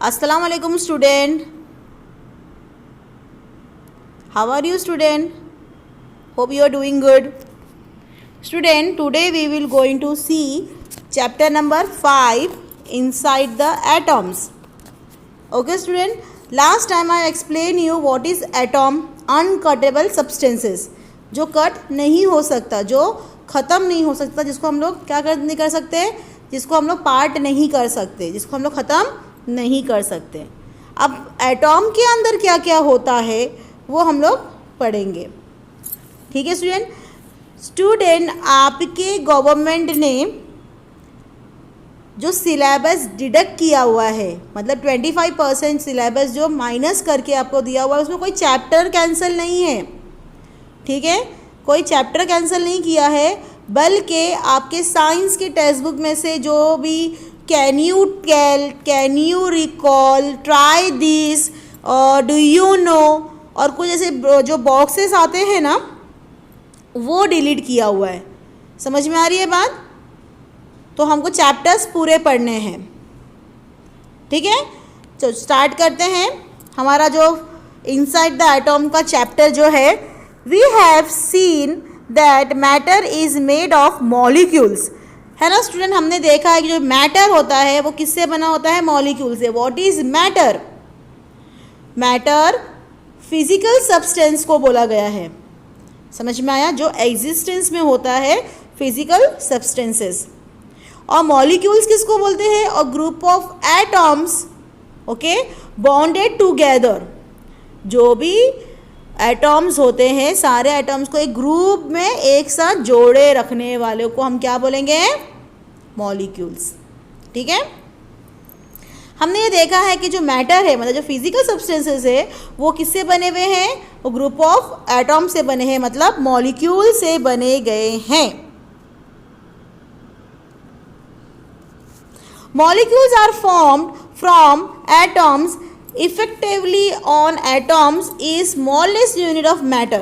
Assalamu alaikum student. How are you student? Hope you are doing good. Student, today we will going to see chapter number 5 inside the atoms. Okay student, last time I explained you what is atom, uncuttable substances. जो cut नहीं हो सकता, जो ख़त्म नहीं हो सकता, जिसको हम लोग क्या नहीं कर सकते, जिसको हम लोग पार्ट नहीं कर सकते, जिसको हम लोग ख़त्म नहीं कर सकते. अब एटॉम के अंदर क्या क्या होता है वो हम लोग पढ़ेंगे. ठीक है स्टूडेंट, आपके गवर्नमेंट ने जो सिलेबस डिडक्ट किया हुआ है, मतलब 25% सिलेबस जो माइनस करके आपको दिया हुआ है, उसमें कोई चैप्टर कैंसिल नहीं है. ठीक है, कोई चैप्टर कैंसिल नहीं किया है, बल्कि आपके साइंस के टेक्स्ट बुक में से जो भी can you tell, can you recall, try this, do you know और कुछ ऐसे जो बॉक्सेस आते हैं ना, वो डिलीट किया हुआ है. समझ में आ रही है बात? तो हमको चैप्टर्स पूरे पढ़ने हैं. ठीक है, तो स्टार्ट करते हैं. हमारा जो इनसाइड द एटॉम का चैप्टर जो है, we have seen that matter is made of molecules. है ना स्टूडेंट, हमने देखा है कि जो मैटर होता है वो किससे बना होता है? मॉलिक्यूल से. What is matter? Matter physical substance को बोला गया है. समझ में आया? जो एग्जिस्टेंस में होता है, फिजिकल सब्सटेंसेस. और मॉलिक्यूल्स किसको बोलते हैं? A group of atoms, okay, bonded together. जो भी एटॉम्स होते हैं, सारे एटॉम्स को एक ग्रुप में एक साथ जोड़े रखने वाले को हम क्या बोलेंगे? मॉलिक्यूल्स. ठीक है, हमने ये देखा है कि जो मैटर है, मतलब जो फिजिकल सब्सटेंसेस है, वो किससे बने हुए हैं? वो ग्रुप ऑफ एटॉम से बने हैं, मतलब मॉलिक्यूल से बने गए हैं. Molecules are formed from atoms. Effectively on atoms is smallest unit of matter.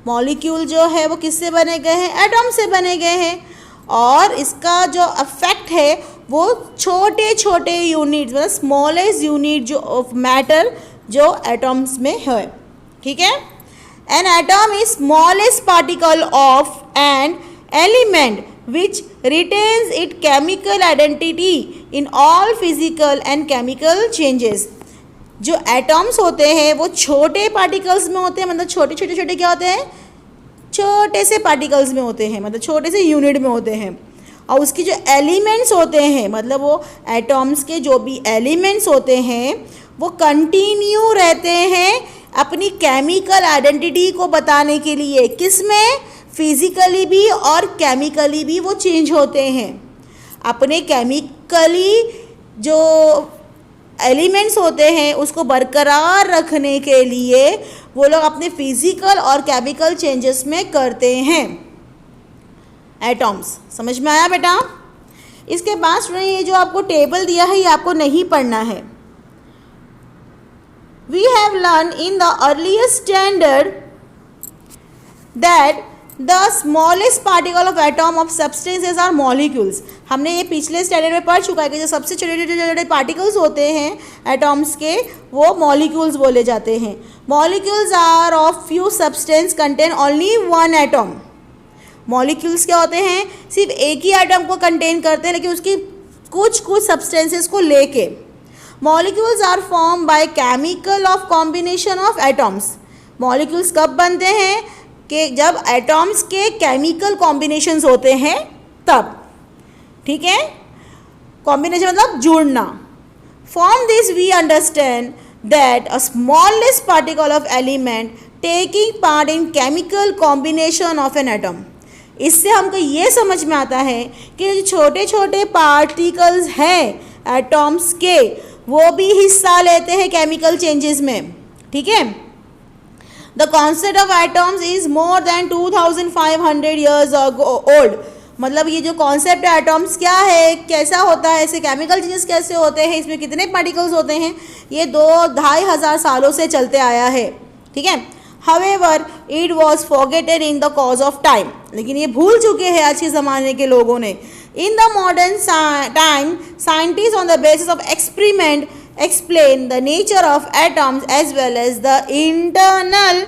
Molecule जो है वो किससे बने गए हैं? एटॉम से बने गए हैं. और इसका जो अफेक्ट है वो छोटे छोटे यूनिट्स, मतलब स्मॉलेस्ट यूनिट जो ऑफ मैटर जो एटॉम्स में है. ठीक है, an atom is smallest particle of an element which retains its chemical identity in all physical and chemical changes. जो एटॉम्स होते हैं वो छोटे पार्टिकल्स में होते हैं, मतलब छोटे छोटे छोटे क्या होते हैं? छोटे से पार्टिकल्स में होते हैं, मतलब छोटे से यूनिट में होते हैं. और उसकी जो एलिमेंट्स होते हैं, मतलब वो एटॉम्स के जो भी एलिमेंट्स होते हैं वो कंटिन्यू रहते हैं अपनी केमिकल आइडेंटिटी को बताने के लिए. किस में? फिजिकली भी और केमिकली भी वो चेंज होते हैं. अपने केमिकली जो एलिमेंट्स होते हैं उसको बरकरार रखने के लिए वो लोग अपने फिजिकल और केमिकल चेंजेस में करते हैं एटॉम्स. समझ में आया बेटा? इसके बाद स्टूडेंट, ये जो आपको टेबल दिया है ये आपको नहीं पढ़ना है. We have learn in the earliest standard that the smallest particle of atom of substances are molecules. हमने ये पिछले स्टैंडर्ड में पढ़ चुका है कि जो सबसे छोटे छोटे छोटे पार्टिकल्स होते हैं एटॉम्स के, वो मॉलिक्यूल्स बोले जाते हैं. Molecules are of few substance contain only one atom. Molecules क्या होते हैं? सिर्फ एक ही एटॉम को कंटेन करते हैं, लेकिन उसकी कुछ कुछ सब्सटेंसेस को लेके. Molecules are form by chemical of combination of atoms. Molecules कब बनते हैं? कि जब एटॉम्स के केमिकल कॉम्बिनेशंस होते हैं तब. ठीक है, कॉम्बिनेशन मतलब जुड़ना. From this we understand that a smallest particle of element taking part in chemical combination of an atom. इससे हमको ये समझ में आता है कि जो छोटे छोटे पार्टिकल्स हैं एटॉम्स के, वो भी हिस्सा लेते हैं केमिकल चेंजेस में. ठीक है, The concept of atoms is more than 2500 years old. मतलब ये जो कॉन्सेप्ट है एटॉम्स क्या है, कैसा होता है, इससे केमिकल चेंजेस कैसे होते हैं, इसमें कितने पार्टिकल्स होते हैं, ये 2-2,500 सालों से चलते आया है. ठीक है, However, it was forgotten in the course of time. लेकिन ये भूल चुके हैं आज के ज़माने के लोगों ने. In the modern time, scientists on the basis of experiment explain the nature of atoms as well as the internal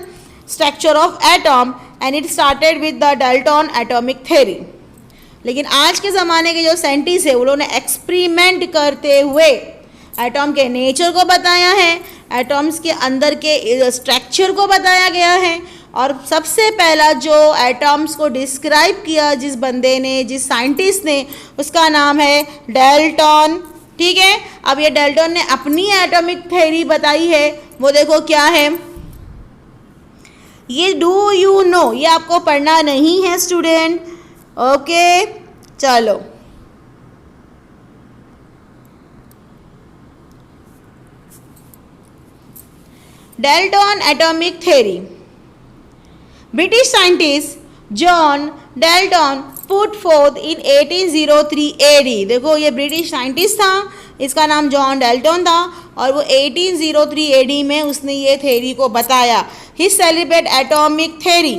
structure of atom and it started with the Dalton atomic theory. लेकिन आज के ज़माने के जो scientist है उन्होंने experiment करते हुए एटॉम के नेचर को बताया है, एटॉम्स के अंदर के स्ट्रक्चर को बताया गया है और सबसे पहला जो एटॉम्स को डिस्क्राइब किया जिस बंदे ने, जिस साइंटिस्ट ने, उसका नाम है डाल्टन. ठीक है, अब ये डाल्टन ने अपनी एटॉमिक थ्योरी बताई है, वो देखो क्या है. ये डू यू नो, ये आपको पढ़ना नहीं है स्टूडेंट. ओके चलो, Dalton atomic theory. British scientist John Dalton put forth in 1803 AD. देखो ये ब्रिटिश साइंटिस्ट था, इसका नाम जॉन डाल्टन था और वो 1803 AD में उसने ये थ्योरी को बताया. He celebrated atomic theory.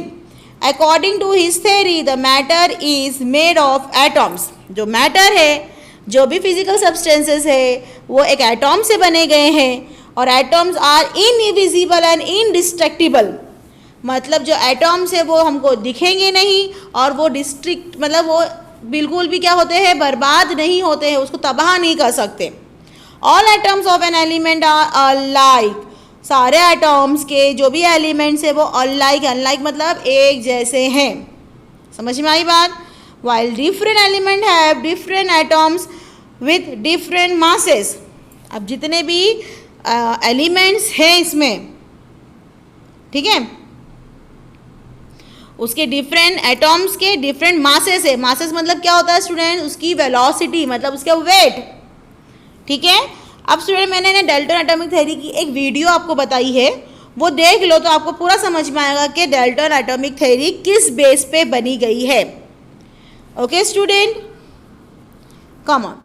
According to his theory, the matter is made of atoms. जो मैटर है, जो भी फिजिकल सब्सटेंसेस है, वो एक एटॉम से बने गए हैं और atoms are invisible and indestructible. मतलब जो एटॉम्स है वो हमको दिखेंगे नहीं और वो डिस्ट्रिक्ट मतलब वो बिल्कुल भी क्या होते हैं, बर्बाद नहीं होते हैं, उसको तबाह नहीं कर सकते. All atoms of an element are alike. सारे एटॉम्स के जो भी एलिमेंट्स है वो अनलाइक, अनलाइक मतलब एक जैसे हैं. समझ में आई बात. While different element have different atoms with different masses. अब जितने भी एलिमेंट्स हैं इसमें, ठीक है, उसके डिफरेंट एटॉम्स के डिफरेंट मासेस है. मासेस मतलब क्या होता है स्टूडेंट, उसकी वेलोसिटी मतलब उसका वेट. ठीक है, अब स्टूडेंट मैंने ना डाल्टन एटॉमिक थ्योरी की एक वीडियो आपको बताई है, वो देख लो तो आपको पूरा समझ में आएगा कि डाल्टन एटॉमिक थ्योरी किस बेस पे बनी गई है. Okay student, come on.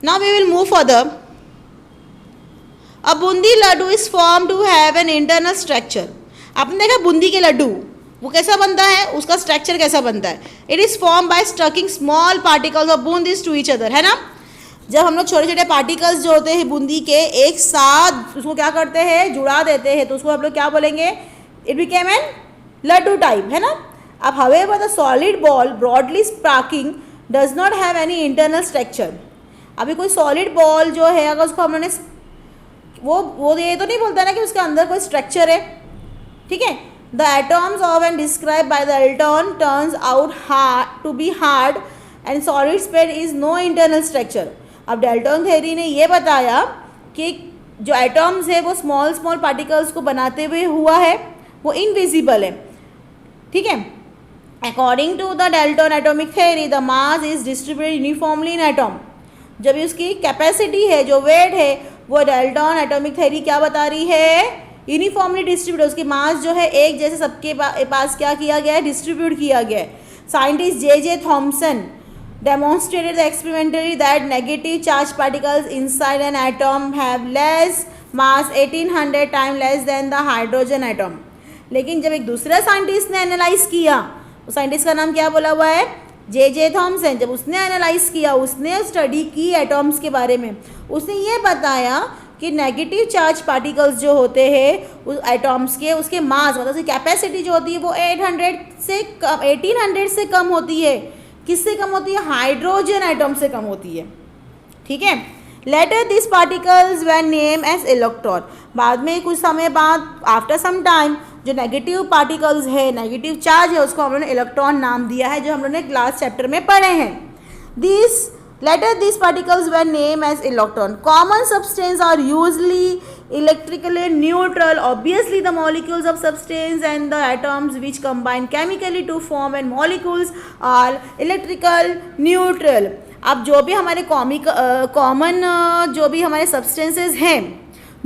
Now we will move further. A bundi laddu is formed to have an internal structure. आपने देखा बूंदी के लड्डू वो कैसा बनता है, उसका स्ट्रक्चर कैसा बनता है. It is form by sticking small particles of boondis to each other, है ना. जब हम लोग छोटे छोटे पार्टिकल्स जो होते हैं बूंदी के एक साथ उसको क्या करते हैं, जुड़ा देते हैं, तो उसको हम लोग क्या बोलेंगे, it became an laddoo type, है ना. अब however the solid ball broadly speaking does not have any internal structure. अभी कोई सॉलिड बॉल जो है अगर उसको हमने वो ये तो नहीं बोलता ना कि उसके अंदर कोई स्ट्रक्चर है, ठीक है. The atoms of and describe by the Dalton turns out to be hard and solid sphere is no internal structure. अब डेल्टन थ्योरी ने ये बताया कि जो एटॉम्स है वो स्मॉल स्मॉल पार्टिकल्स को बनाते हुए हुआ है, वो इनविजिबल है, ठीक है. According to the Dalton atomic theory the mass is distributed uniformly in atom. जब उसकी कैपेसिटी है, जो वेट है, वो डेल्टन एटॉमिक थ्योरी क्या बता रही है, यूनिफॉर्मली डिस्ट्रीब्यूट. उसकी मास जो है एक जैसे सबके पास क्या किया गया है, डिस्ट्रीब्यूट किया गया है. Scientist J Thomson demonstrated experimentally that negative charge particles inside an atom have less mass 1800 times less than the hydrogen atom. लेकिन जब एक दूसरा साइंटिस्ट ने एनालाइज किया, उस साइंटिस्ट का नाम क्या बोला हुआ है, जे थॉम्सन. जब उसने एनालाइज किया, उसने स्टडी की एटॉम्स के बारे में, उसने ये बताया कि नेगेटिव चार्ज पार्टिकल्स जो होते हैं उस एटॉम्स के, उसके मास मतलब उसकी कैपेसिटी जो होती है वो 1800 से कम होती है. किससे कम होती है, हाइड्रोजन एटम से कम होती है, ठीक है. Later this particles were name as electron. बाद में कुछ समय बाद, आफ्टर सम टाइम, जो नेगेटिव पार्टिकल्स है, नेगेटिव चार्ज है, उसको हम लोगों ने इलेक्ट्रॉन नाम दिया है, जो हम लोगों ने क्लास चैप्टर में पढ़े हैं. These particles were named as electron. Common substances are usually electrically neutral. Obviously, the molecules of substance and the atoms which combine chemically to form and molecules are electrical neutral. अब जो भी हमारे common जो भी हमारे substances हैं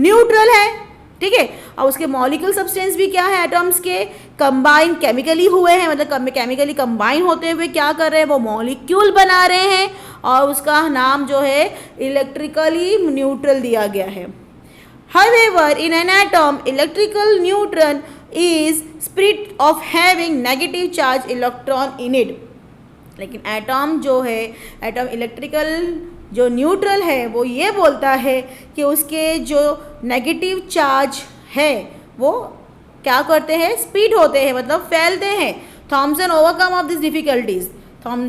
neutral है, ठीक है. और उसके मॉलिक्यूल सब्सटेंस भी क्या है, एटम्स के कंबाइन केमिकली हुए हैं, मतलब केमिकली कंबाइन होते हुए क्या कर रहे हैं, वो मॉलिक्यूल बना रहे हैं, और उसका नाम जो है इलेक्ट्रिकली न्यूट्रल दिया गया है. However, in an atom, electrical neutron is spirit of having negative charge electron in it. लेकिन एटम जो है, एटम इलेक्ट्रिकल जो न्यूट्रल है वो ये बोलता है कि उसके जो नेगेटिव चार्ज है वो क्या करते हैं, स्पीड होते हैं, मतलब फैलते हैं। Thomson overcome of this difficulties,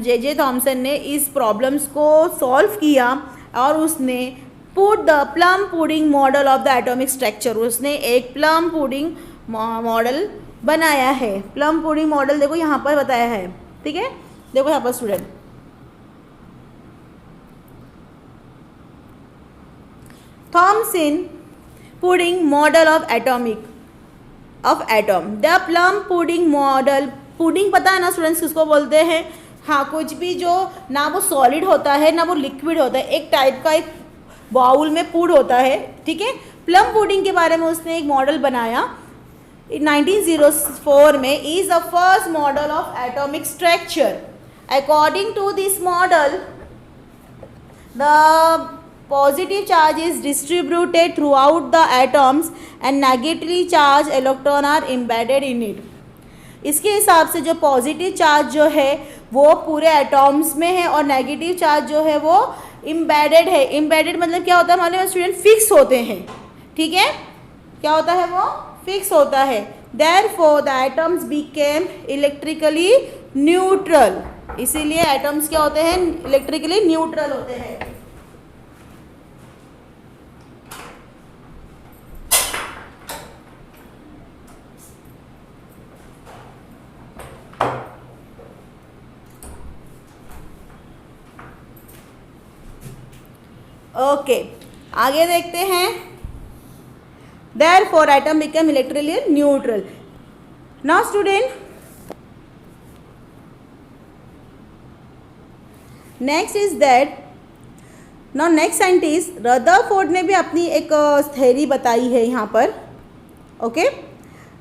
J Thomson ने इस प्रॉब्लम्स को सॉल्व किया और उसने put the plum pudding model of the atomic structure, उसने एक प्लम पुडिंग मॉडल बनाया है। प्लम पुडिंग मॉडल देखो यहाँ पर बताया है, ठीक है, देखो यहाँ पर student, Thomson pudding model of atom, the plum pudding model. Pudding पता है ना स्टूडेंट्स किसको बोलते हैं? हाँ, कुछ भी जो ना वो सॉलिड होता है ना वो लिक्विड होता है, एक टाइप का एक बाउल में पुड होता है, ठीक है। प्लम पुडिंग के बारे में उसने एक मॉडल बनाया 1904 में, is the first model of atomic structure. According to this model the positive charge is distributed throughout the atoms and negatively charged electron are embedded in it। इसके हिसाब से जो पॉजिटिव चार्ज जो है वो पूरे एटॉम्स में है और नेगेटिव चार्ज जो है वो इम्बेडेड है। इम्बेडेड मतलब क्या होता है हमारे स्टूडेंट? फिक्स होते हैं, ठीक है, क्या होता है वो? फिक्स होता है। Therefore the atoms became electrically neutral, इसीलिए एटम्स क्या होते हैं? इलेक्ट्रिकली न्यूट्रल होते हैं। ओके, आगे देखते हैं। Therefore atom become electrically neutral. Now student, next is that now next scientist Rutherford ने भी अपनी एक थ्योरी बताई है यहाँ पर। Okay,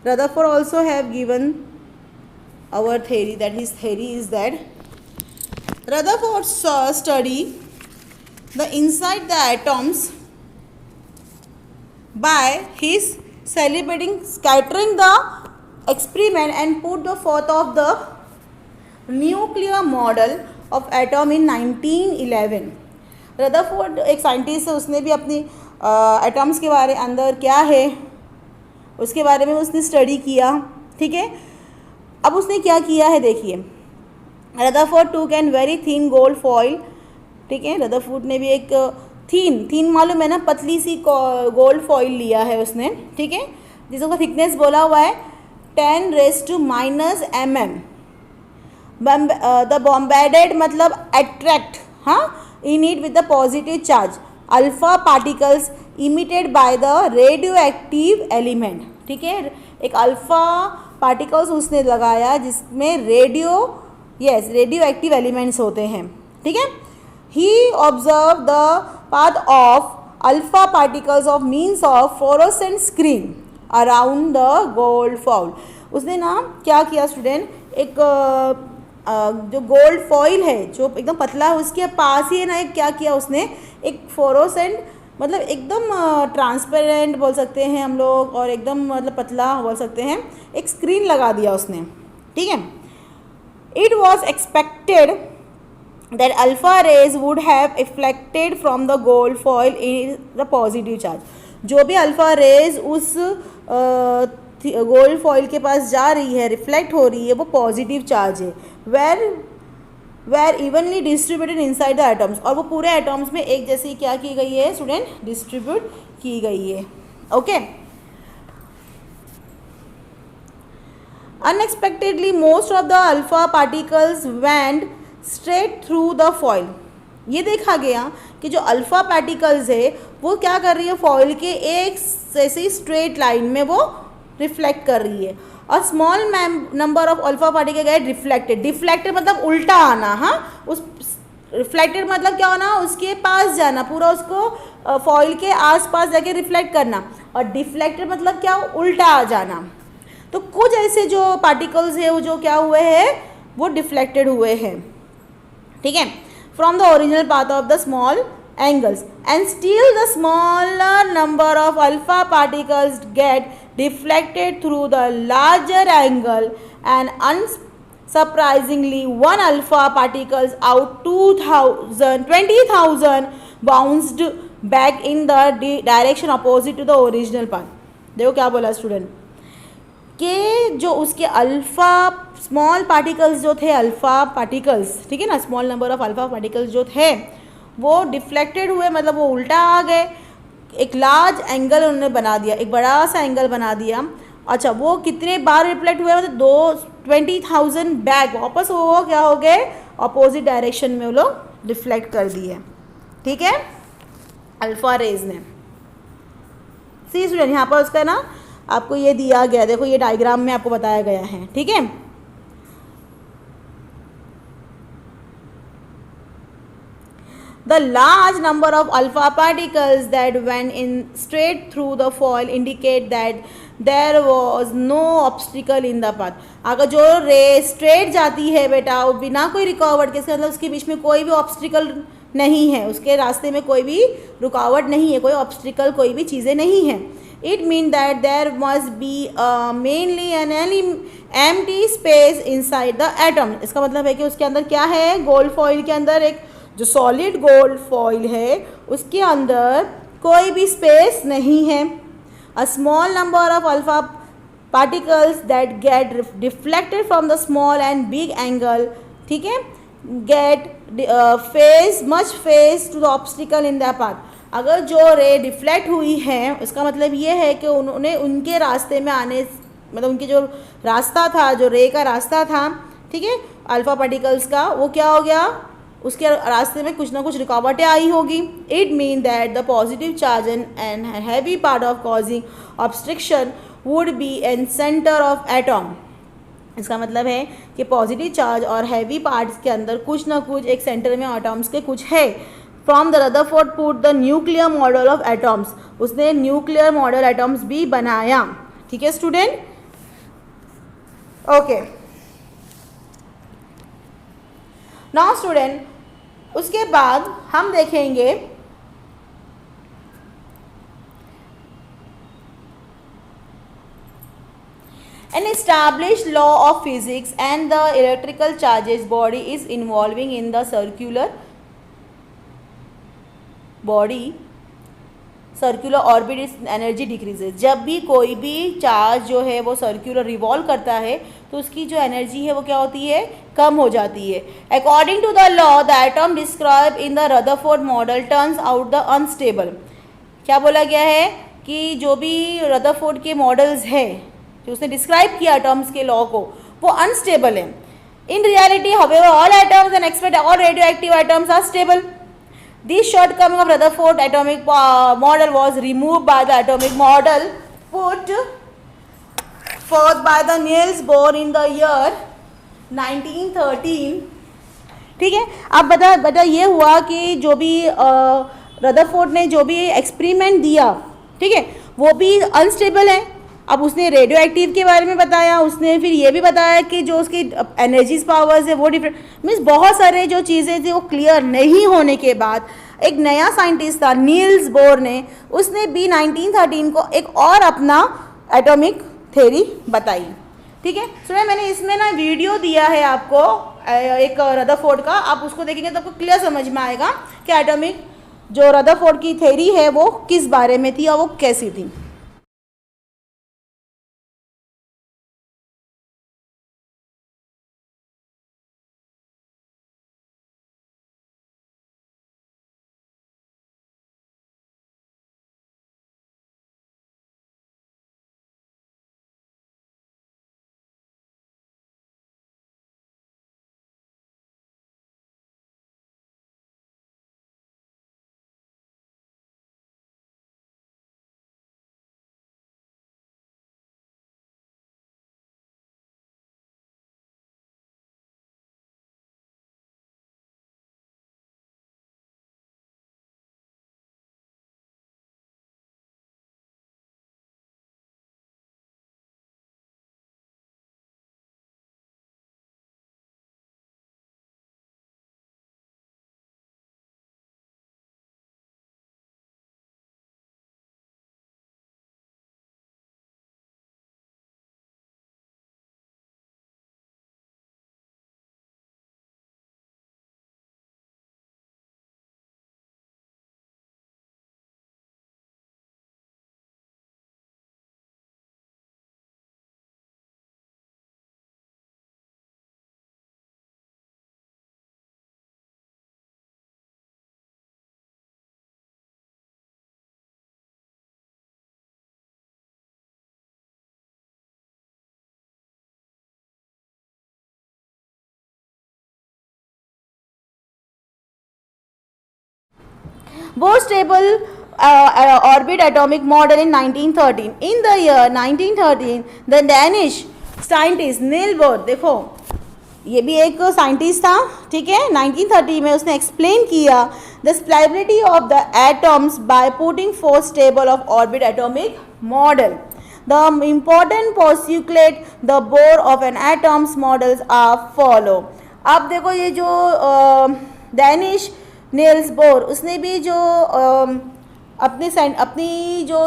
Rutherford also have given our theory, that his theory is that Rutherford study the inside the atoms by his celebrating scattering the experiment and put the forth of the nuclear model of atom in 1911। Rutherford एक scientist है, उसने भी अपनी atoms के बारे अंदर क्या है उसके बारे में उसने स्टडी किया, ठीक है। अब उसने क्या किया है देखिए, Rutherford took an very thin gold foil, ठीक है, रदरफोर्ड ने भी एक थीन मालूम है ना, पतली सी गोल्ड फॉइल लिया है उसने, ठीक है, जिसका थिकनेस बोला हुआ है 10⁻⁻⁻. द बॉम्बेडेड मतलब अट्रैक्ट, हाँ, in it with the positive charge alpha particles emitted by the radio active element, ठीक है, एक अल्फा पार्टिकल्स उसने लगाया जिसमें रेडियो एक्टिव एलिमेंट्स होते हैं, ठीक है। He observed the path of alpha particles of means of fluorescent screen around the gold foil। उसने ना क्या किया स्टूडेंट, एक जो गोल्ड फॉइल है जो एकदम पतला है उसके पास ही है ना, एक क्या किया उसने, एक फ्लोरोसेंट मतलब एकदम ट्रांसपेरेंट बोल सकते हैं हम लोग, और एकदम मतलब पतला बोल सकते हैं, एक स्क्रीन लगा दिया उसने, ठीक है। It was expected that alpha rays would have reflected from the gold foil in the positive charge। जो भी अल्फा रेज उस गोल्ड फॉइल के पास जा रही है, रिफ्लेक्ट हो रही है, वो पॉजिटिव चार्ज है। Were evenly distributed inside the atoms, और वो पूरे एटम्स में एक जैसी क्या की गई है स्टूडेंट, डिस्ट्रीब्यूट की गई है। Okay, unexpectedly most of the alpha particles went straight through the foil. ये देखा गया कि जो अल्फा पार्टिकल्स है वो क्या कर रही है, फॉइल के एक जैसे स्ट्रेट लाइन में वो रिफ्लेक्ट कर रही है, और small number of alpha particle gate reflected. Deflected मतलब उल्टा आना, हाँ, उस रिफ्लेक्टेड मतलब क्या होना, उसके पास जाना, पूरा उसको फॉइल के आसपास जाके रिफ्लेक्ट करना, और डिफ्लेक्टेड मतलब क्या, उल्टा आ जाना। तो कुछ ऐसे जो पार्टिकल्स है वो जो क्या हुए हैं, वो डिफ्लेक्टेड हुए हैं, ठीक है, from the original path of the small angles, and still the smaller number of alpha particles get deflected through the larger angle, and Surprisingly, one alpha particles out 20,000 bounced back in the direction opposite to the original path. देखो क्या बोला student कि जो उसके alpha small particles जो थे, alpha particles, ठीक है ना, small number of alpha particles जो थे वो डिफ्लेक्टेड हुए, मतलब वो उल्टा आ गए, एक लार्ज एंगल उन्होंने बना दिया, एक बड़ा सा एंगल बना दिया। अच्छा, वो कितने बार रिफ्लेक्ट हुए, मतलब 20,000 बैक वापस वो क्या हो गए, अपोजिट डायरेक्शन में वो लोग रिफ्लेक्ट कर दिए, ठीक है, अल्फ़ा रेज ने। सी स्टूडेंट, यहाँ पर उसका ना आपको ये दिया गया, देखो ये डायग्राम में आपको बताया गया है, ठीक है। The large number of alpha particles that went in straight through the foil indicate that there was no obstacle in the path. अगर जो रे स्ट्रेट जाती है बेटा वो बिना कोई रुकावट के, इसका मतलब उसके बीच में कोई भी ऑब्स्टिकल नहीं है, उसके रास्ते में कोई भी रुकावट नहीं है, कोई ऑब्स्टिकल, कोई भी चीज़ें नहीं है। It means that there must be mainly an empty space inside the atom. इसका मतलब है कि उसके अंदर क्या है, गोल्ड फॉइल के अंदर एक जो सॉलिड गोल्ड फॉइल है उसके अंदर कोई भी स्पेस नहीं है। A small number of alpha particles that get deflected from the small and big angle, ठीक है, get face much face to the obstacle in the path. अगर जो रे डिफ्लेक्ट हुई है उसका मतलब ये है कि उन्होंने उनके रास्ते में आने, मतलब उनके जो रास्ता था, जो रे का रास्ता था, ठीक है, अल्फा पार्टिकल्स का, वो क्या हो गया, उसके रास्ते में कुछ ना कुछ रुकावटें आई होगी। It mean that the positive charge and heavy part of causing obstruction would be in centre of atom. इसका मतलब है कि पॉजिटिव चार्ज और हैवी पार्ट्स के अंदर कुछ ना कुछ एक सेंटर में एटॉम्स के कुछ है। From the Rutherford put the nuclear model of atoms, उसने न्यूक्लियर मॉडल एटॉम्स भी बनाया, ठीक है स्टूडेंट, ओके। नाउ स्टूडेंट, उसके बाद हम देखेंगे an established law of physics and the electrical charges body is involving in the circular body circular orbit is energy decreases. जब भी कोई भी चार्ज जो है वो सर्कुलर रिवॉल्व करता है तो उसकी जो एनर्जी है वो क्या होती है, कम हो जाती है। According to the law the atom describe in the Rutherford model turns out the unstable. क्या बोला गया है कि जो भी रदरफोर्ड के मॉडल्स है जो उसने डिस्क्राइब किया एटम्स के लॉ को, वो अनस्टेबल है। In reality however all atoms and except all radioactive atoms are stable. This shortcoming of Rutherford atomic model was removed by the atomic model put forth by the Niels Bohr in the year 1913, ठीक है। अब बता ये हुआ कि जो भी Rutherford ने जो भी एक्सपेरिमेंट दिया, ठीक है, वो भी अनस्टेबल है। अब उसने रेडियो एक्टिव के बारे में बताया, उसने फिर ये भी बताया कि जो उसकी एनर्जीज पावर्स है वो डिफरेंट, मीन्स बहुत सारे जो चीज़ें थी वो क्लियर नहीं होने के बाद एक नया साइंटिस्ट था नील्स बोर ने, उसने भी 1913 को एक और अपना एटॉमिक थ्योरी बताई, ठीक है। सुनिए, मैंने इसमें ना वीडियो दिया है आपको एक रदरफोर्ड का, आप उसको देखेंगे तो आपको क्लियर समझ में आएगा कि एटॉमिक जो रदरफोर्ड की थ्योरी है वो किस बारे में थी और वो कैसी थी। Bohr stable orbit atomic model in 1913. In the year 1913, the Danish scientist Niels Bohr, देखो ये भी एक साइंटिस्ट था, ठीक है, 1930 में उसने एक्सप्लेन किया the stability of the atoms by putting 4 stable of orbit atomic model. The important postulate the Bohr of an atoms models are follow. अब देखो ये जो डैनिश नील्स बोर, उसने भी जो अपनी जो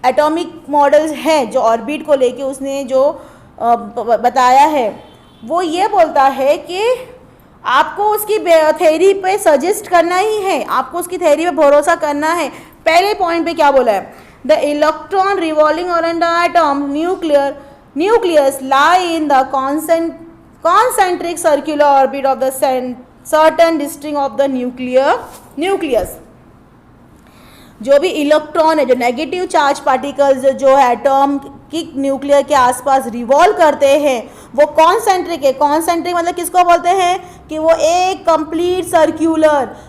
एटॉमिक मॉडल्स हैं जो ऑर्बिट को लेके उसने जो बताया है, वो ये बोलता है कि आपको उसकी थ्योरी पे सजेस्ट करना ही है, आपको उसकी थ्योरी पे भरोसा करना है. पहले पॉइंट पे क्या बोला है, the electron revolving around the atom nucleus lie in the concentric circular orbit of the certain district of the nucleus. जो भी इलेक्ट्रॉन है, जो नेगेटिव चार्ज पार्टिकल्स जो है एटम की न्यूक्लियर के आसपास रिवॉल्व करते हैं, वो कॉन्सेंट्रिक है. कॉन्सेंट्रिक मतलब किसको बोलते हैं कि वो एक कंप्लीट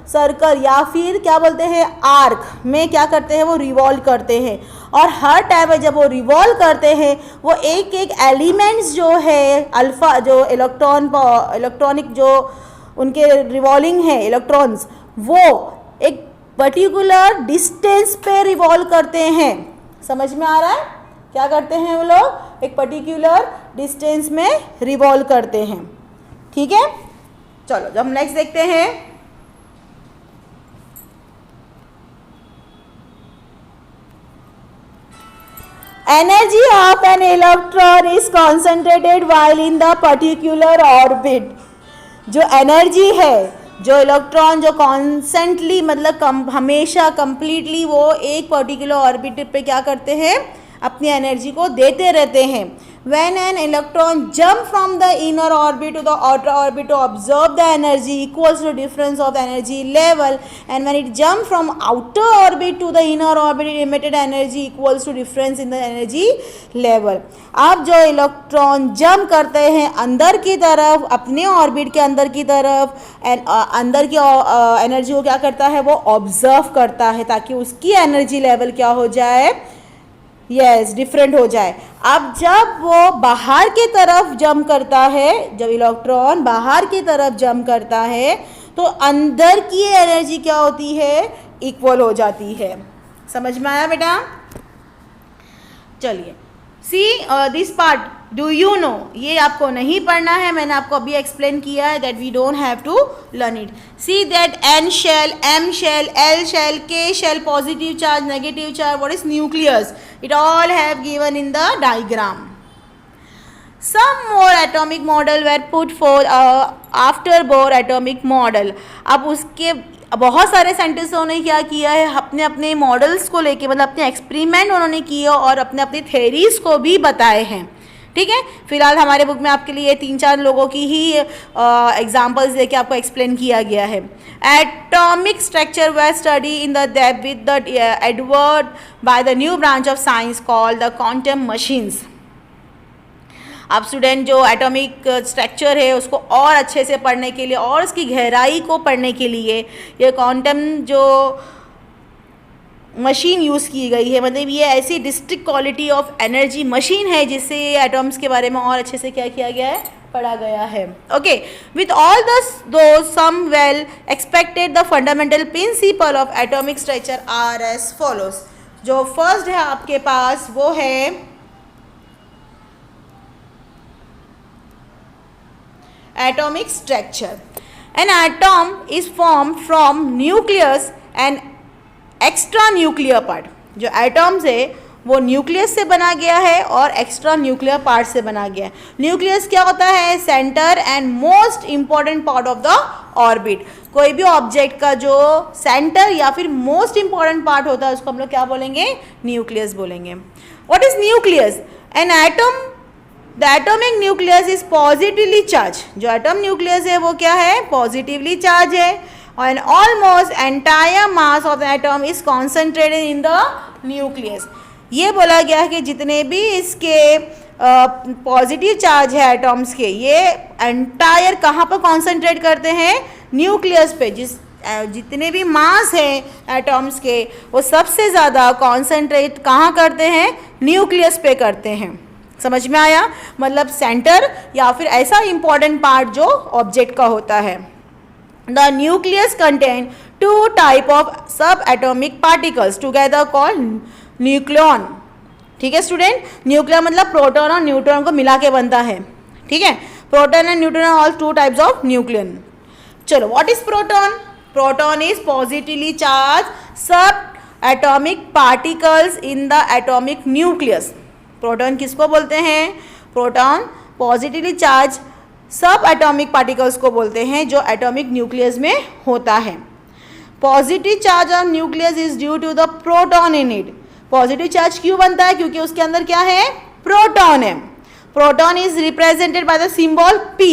सर्कल या फिर क्या बोलते हैं आर्क में क्या करते हैं, वो रिवॉल्व करते हैं. और हर टाइम में जब वो रिवॉल्व करते हैं, वो एक एक एलिमेंट्स जो है अल्फा जो इलेक्ट्रॉनिक जो उनके रिवॉल्विंग है इलेक्ट्रॉन्स, वो एक पर्टिकुलर डिस्टेंस पे रिवॉल्व करते हैं. समझ में आ रहा है? क्या करते हैं वो लोग, एक पर्टिकुलर डिस्टेंस में रिवॉल्व करते हैं. ठीक है, चलो जब हम नेक्स्ट देखते हैं. Energy of an electron is concentrated while in the particular orbit. जो एनर्जी है, जो इलेक्ट्रॉन जो कॉन्सेंटली मतलब हमेशा कंप्लीटली वो एक पर्टिकुलर ऑर्बिट पे क्या करते हैं, अपनी एनर्जी को देते रहते हैं. When an electron jump from the inner orbit to the outer orbit to observe the energy equals to difference of the energy level, and when it jump from outer orbit to the inner orbit, it emitted energy equals to difference in the energy level. अब जो electron jump करते हैं अंदर की तरफ, अपने orbit के अंदर की तरफ, अंदर की एनर्जी को क्या करता है, वो ऑब्जर्व करता है ताकि उसकी एनर्जी लेवल क्या हो जाए, डिफरेंट हो जाए. अब जब वो बाहर की तरफ जंप करता है, जब इलेक्ट्रॉन बाहर की तरफ जंप करता है, तो अंदर की एनर्जी क्या होती है, इक्वल हो जाती है. समझ में आया बेटा? चलिए, see this part do you no, ये आपको नहीं पढ़ना है, मैंने आपको अभी एक्सप्लेन किया है that we don't have to learn it. See that N shell, M shell, L shell, K shell, positive charge, negative charge, what is nucleus, it all have given in the diagram. Some more atomic model were put forth after Bohr atomic model. अब उसके बहुत सारे साइंटिस्टों ने क्या किया है, अपने अपने मॉडल्स को लेके मतलब अपने एक्सपेरिमेंट उन्होंने किए और अपने अपने थेरीज को भी बताए हैं. ठीक है, फिलहाल हमारे बुक में आपके लिए 3-4 लोगों की ही एग्जाम्पल्स देके आपको एक्सप्लेन किया गया है. Atomic structure were study in the depth with the Edward by the new branch of science called the quantum machines. अब स्टूडेंट जो एटॉमिक स्ट्रक्चर है उसको और अच्छे से पढ़ने के लिए और उसकी गहराई को पढ़ने के लिए ये क्वांटम जो मशीन यूज़ की गई है, मतलब ये ऐसी district quality of energy machine है जिससे एटम्स के बारे में और अच्छे से क्या किया गया है, पढ़ा गया है. Okay, with all though some well expected the fundamental principle of atomic structure are as follows. जो फर्स्ट है आपके पास वो है atomic structure. An atom is form from nucleus and extra nuclear part. जो एटम्स है वो न्यूक्लियस से बना गया है और एक्स्ट्रा न्यूक्लियर पार्ट से बना गया है. न्यूक्लियस क्या होता है, centre and most important part of the orbit. कोई भी ऑब्जेक्ट का जो सेंटर या फिर मोस्ट इंपॉर्टेंट पार्ट होता है उसको हम लोग क्या बोलेंगे, न्यूक्लियस बोलेंगे. What is nucleus? An atom, the atomic nucleus is positively charge. जो एटम न्यूक्लियस है वो क्या है, पॉजिटिवली चार्ज है. and almost entire mass of the atom is concentrated in the nucleus. ये बोला गया है कि जितने भी इसके पॉजिटिव चार्ज है एटॉम्स के, ये एंटायर कहाँ पर कॉन्सेंट्रेट करते हैं, न्यूक्लियस पे. जिस जितने भी मास हैं एटॉम्स के वो सबसे ज़्यादा कॉन्सेंट्रेट कहाँ करते हैं, न्यूक्लियस पे करते हैं। समझ में आया, मतलब सेंटर या फिर ऐसा इंपॉर्टेंट पार्ट जो ऑब्जेक्ट का होता है। The nucleus contain two type of sub atomic particles together called nucleon. ठीक है स्टूडेंट, न्यूक्लियन मतलब प्रोटॉन और न्यूट्रॉन को मिला के बनता है। ठीक है, proton and neutron are all two types of nucleon. चलो, what is proton? Proton is positively charge sub atomic particles in the atomic nucleus. Proton किसको बोलते हैं? Proton positively charge sub atomic particles को बोलते हैं जो एटॉमिक न्यूक्लियस में होता है। Positive charge of nucleus is due to the proton in it. Positive charge क्यों बनता है? क्योंकि उसके अंदर क्या है? प्रोटॉन है। Proton is represented by the symbol P।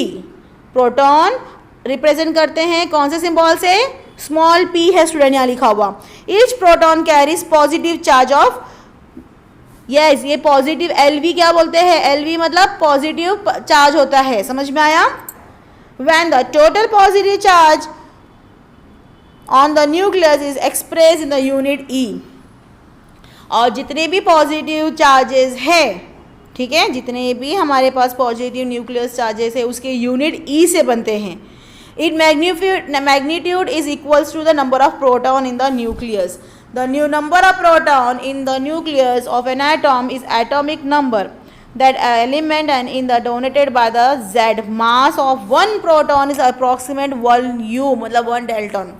Proton represent करते हैं कौन से सिंबल से? स्मॉल p है स्टूडेंट यहाँ लिखा हुआ। Each proton carries positive charge of, yes ये पॉजिटिव LV क्या बोलते हैं? LV मतलब पॉजिटिव चार्ज होता है। समझ में आया? When the total positive charge on the nucleus is express in the unit E। और जितने भी पॉजिटिव चार्जेस है, ठीक है, जितने भी हमारे पास पॉजिटिव न्यूक्लियस चार्जेस है उसके यूनिट E से बनते हैं। It magnitude is equals to the number of proton in the nucleus. The new number of proton in the nucleus of an atom is atomic number that element and in the donated by the Z. Mass of one proton is approximate 1 U मतलब 1 dalton।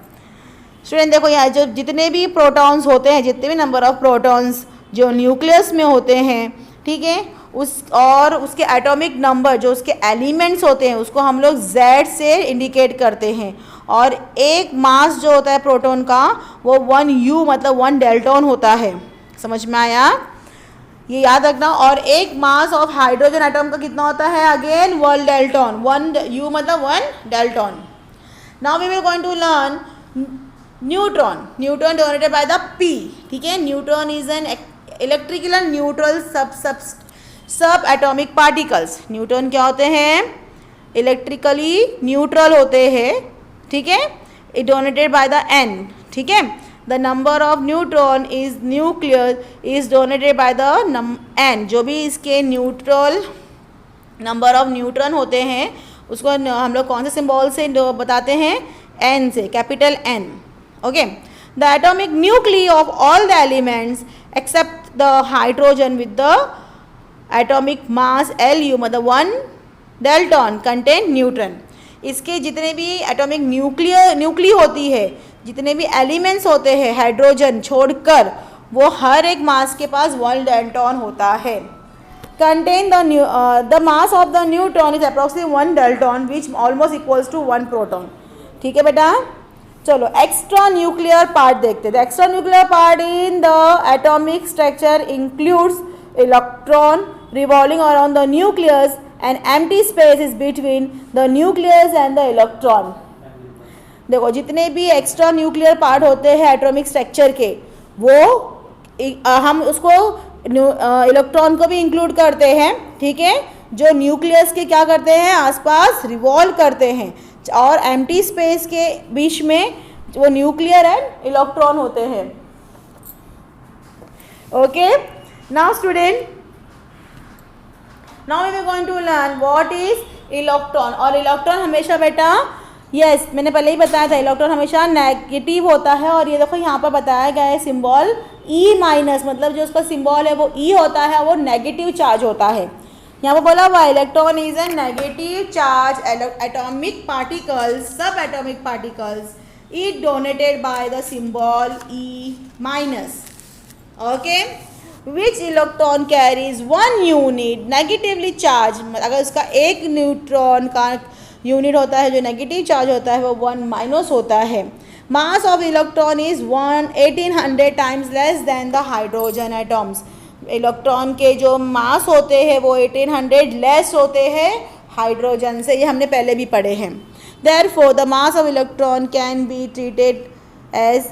Student देखो यहाँ जो जितने भी protons होते हैं, जितने भी नंबर ऑफ प्रोटॉन्स जो न्यूक्लियस में होते हैं, ठीक है, उस और उसके एटॉमिक नंबर जो उसके एलिमेंट्स होते हैं उसको हम लोग Z से इंडिकेट करते हैं। और एक मास जो होता है प्रोटॉन का वो 1 U मतलब 1 डेल्टॉन होता है। समझ में आया? ये याद रखना। और एक मास ऑफ हाइड्रोजन एटम का कितना होता है? Again 1 Dalton. 1 U मतलब 1 Dalton. Now we will going to learn neutron. Neutron donated by the P। ठीक है, neutron is an electrical neutral sub atomic particles. Neutron क्या होते हैं? इलेक्ट्रिकली न्यूट्रल होते हैं। ठीक है, it donated by the N। ठीक है, the number of neutron is nuclear is donated by the N। जो भी इसके न्यूट्रल नंबर ऑफ न्यूट्रॉन होते हैं उसको हम लोग कौन से सिंबल से बताते हैं? N से, capital N। Okay, the atomic nuclei of all the elements except the hydrogen with the atomic mass LU मतलब 1 डेल्टॉन कंटेन न्यूट्रॉन। इसके जितने भी एटॉमिक न्यूक्ली होती है, जितने भी एलिमेंट्स होते हैं हाइड्रोजन छोड़कर, वो हर एक मास के पास 1 डेल्टॉन होता है। Contain the mass of the neutron is approximately 1 Dalton which almost equals to 1 proton. ठीक है बेटा, चलो एक्स्ट्रा न्यूक्लियर पार्ट देखते हैं। The extra nuclear part in the atomic structure includes electron revolving around the nucleus and empty space is between the nucleus and the electron। देखो जितने भी extra nuclear part होते हैं एटॉमिक स्ट्रक्चर के, वो हम उसको इलेक्ट्रॉन को भी इंक्लूड करते हैं। ठीक है, जो न्यूक्लियस के क्या करते हैं? आसपास रिवॉल्व करते हैं। और एम्प्टी स्पेस के बीच में वो न्यूक्लियर एंड इलेक्ट्रॉन होते हैं। Okay, now student, now we are going to learn what is electron. और इलेक्ट्रॉन हमेशा बेटा, यस मैंने पहले ही बताया था, इलेक्ट्रॉन हमेशा नेगेटिव होता है। और ये देखो यहाँ पर बताया गया है सिंबल E माइनस, मतलब जो उसका सिंबल है वो E होता है, वो नेगेटिव चार्ज होता है। यहाँ पर बोला हुआ electron is a negative charge atomic particles, sub atomic particles, it donated by the symbol E minus. Okay, which electron carries 1 unit negatively charge. अगर उसका एक न्यूट्रॉन का यूनिट होता है जो नेगेटिव चार्ज होता है वो 1 माइनस होता है। मास of electron is 1800 times less than the hydrogen atoms. Electron के जो मास होते हैं वो 1800 लेस होते हैं हाइड्रोजन से, ये हमने पहले भी पढ़े हैं। Therefore the mass of electron can be treated as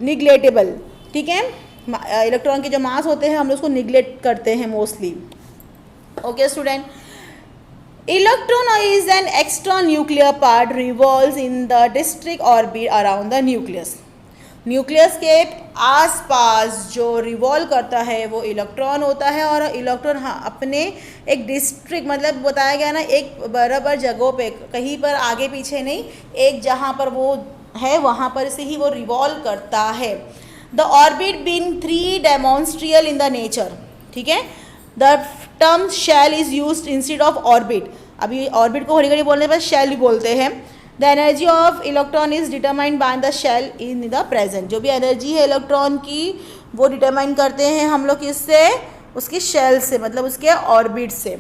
negligible. ठीक है, इलेक्ट्रॉन के जो मास होते हैं हम लोग उसको निग्लेक्ट करते हैं mostly. Okay student, Electron is an extra nuclear part revolves in the district orbit around the nucleus. Nucleus के आसपास जो रिवॉल्व करता है वो इलेक्ट्रॉन होता है, और इलेक्ट्रॉन अपने एक डिस्ट्रिक्ट, मतलब बताया गया ना, एक बराबर जगहों पे, कहीं पर आगे पीछे नहीं, एक जहाँ पर वो है वहाँ पर से ही वो रिवॉल्व करता है. The orbit being three dimensional in the nature. ठीक है, the term shell is used instead of orbit. अभी ऑर्बिट को घड़ी घड़ी बोलने पर शेल भी बोलते हैं. The energy of electron is determined by the shell in the present. जो भी एनर्जी है इलेक्ट्रॉन की वो डिटरमाइन करते हैं हम लोग किससे, उसकी शेल से, मतलब उसके ऑर्बिट से.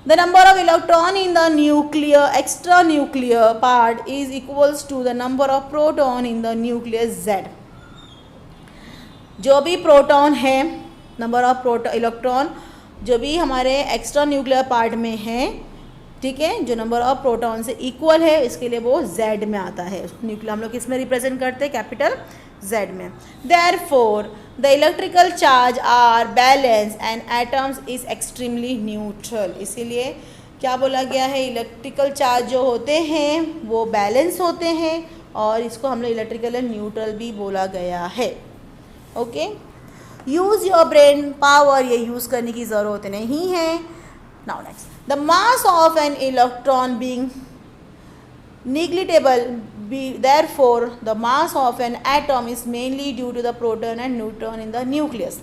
The number of electron in the nuclear extra nuclear part is equals to the number of proton in the nucleus Z. जो भी प्रोटॉन है, नंबर ऑफ इलेक्ट्रॉन जो भी हमारे एक्स्ट्रा न्यूक्लियर पार्ट में है, ठीक है, जो नंबर ऑफ प्रोटॉन से इक्वल है, इसके लिए वो Z में आता है. न्यूक्लियर हम लोग किस में रिप्रेजेंट करते हैं, कैपिटल Z में. Therefore the electrical charge are balance and atoms is extremely neutral. इसीलिए क्या बोला गया है, इलेक्ट्रिकल चार्ज जो होते हैं वो बैलेंस होते हैं, और इसको हम लोग इलेक्ट्रिकल न्यूट्रल भी बोला गया है. Okay, use your brain power, ये यूज़ करने की ज़रूरत नहीं है. Now next, the mass of an electron being negligible, therefore the mass of an atom is mainly due to the proton and neutron in the nucleus.